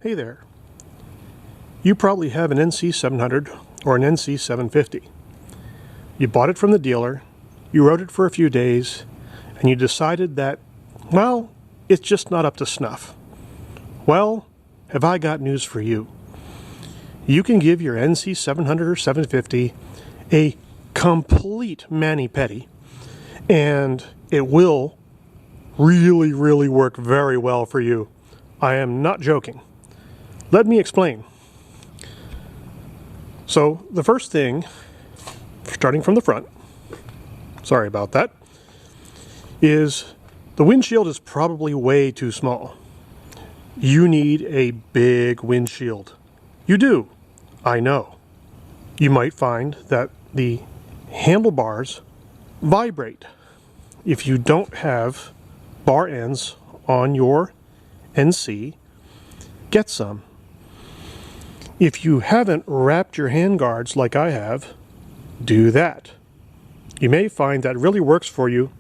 Hey there. You probably have an NC700 or an NC750. You bought it from the dealer, you rode it for a few days, and you decided that, well, it's just not up to snuff. Well, have I got news for you. You can give your NC700 or 750 a complete Mani-Pedi, and it will really work very well for you. I am not joking. Let me explain. So the first thing, starting from the front, sorry about that, is the windshield is probably way too small. You need a big windshield. You do, I know. You might find that the handlebars vibrate. If you don't have bar ends on your NC, get some. If you haven't wrapped your handguards like I have, do that. You may find that really works for you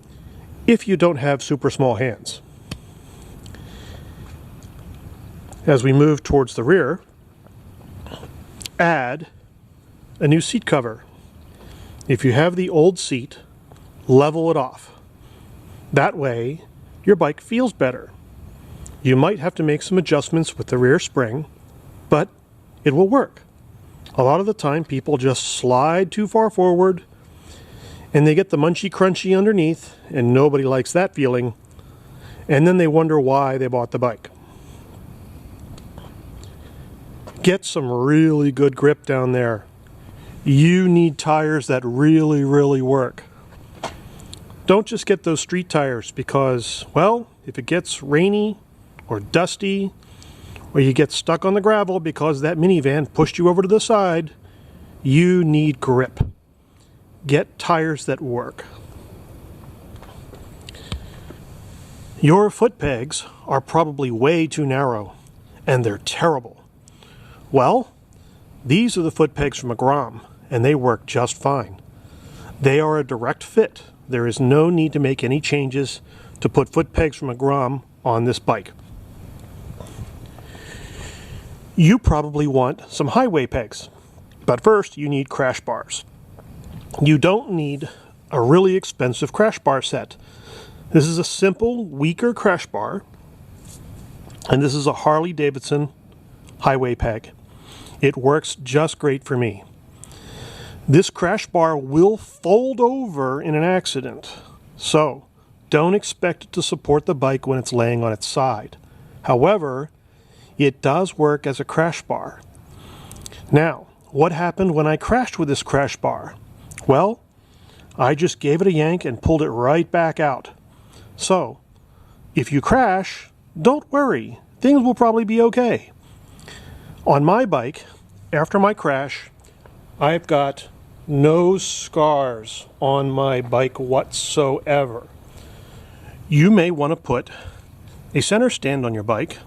if you don't have super small hands. As we move towards the rear, add a new seat cover. If you have the old seat, level it off. That way, your bike feels better. You might have to make some adjustments with the rear spring, but it will work. A lot of the time people just slide too far forward and they get the munchy crunchy underneath, and nobody likes that feeling, and then they wonder why they bought the bike. Get some really good grip down there. You need tires that really work. Don't just get those street tires because, well, if it gets rainy or dusty, or you get stuck on the gravel because that minivan pushed you over to the side, you need grip. Get tires that work. Your foot pegs are probably way too narrow, and they're terrible. Well, these are the foot pegs from a Grom, and they work just fine. They are a direct fit. There is no need to make any changes to put foot pegs from a Grom on this bike. You probably want some highway pegs, but first you need crash bars. You don't need a really expensive crash bar set. This is a simple, weaker crash bar, and this is a Harley-Davidson highway peg. It works just great for me. This crash bar will fold over in an accident, so don't expect it to support the bike when it's laying on its side. However, it does work as a crash bar. Now, what happened when I crashed with this crash bar? Well, I just gave it a yank and pulled it right back out. So, if you crash, don't worry. Things will probably be okay. On my bike, after my crash, I've got no scars on my bike whatsoever. You may want to put a center stand on your bike,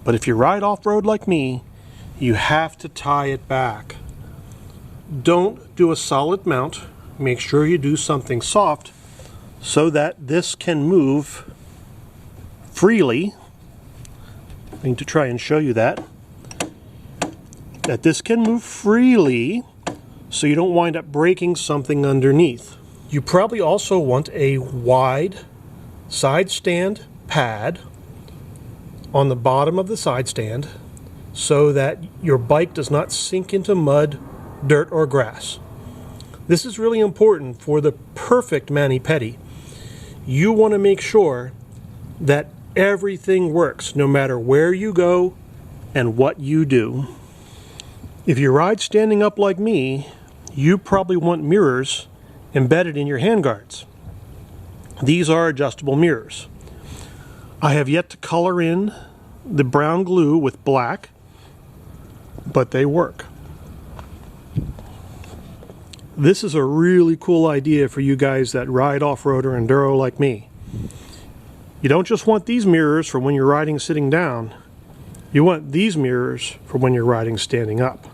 but if you ride off-road like me, you have to tie it back. Don't do a solid mount. Make sure you do something soft so that this can move freely. I need to try and show you that this can move freely so you don't wind up breaking something underneath. You probably also want a wide side stand pad on the bottom of the side stand so that your bike does not sink into mud, dirt, or grass. This is really important for the perfect Mani-Pedi. You want to make sure that everything works no matter where you go and what you do. If you ride standing up like me, you probably want mirrors embedded in your handguards. These are adjustable mirrors. I have yet to color in the brown glue with black, but they work. This is a really cool idea for you guys that ride off-road or enduro like me. You don't just want these mirrors for when you're riding sitting down. You want these mirrors for when you're riding standing up.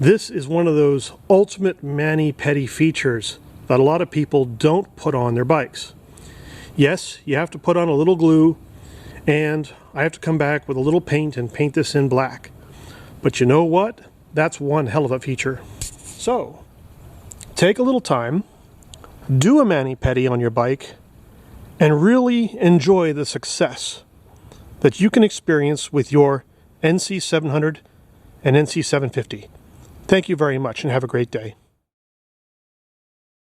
This is one of those ultimate Mani-Pedi features that a lot of people don't put on their bikes. Yes, you have to put on a little glue and I have to come back with a little paint and paint this in black. But you know what? That's one hell of a feature. So, take a little time, do a Mani-Pedi on your bike, and really enjoy the success that you can experience with your NC700 and NC750. Thank you very much and have a great day.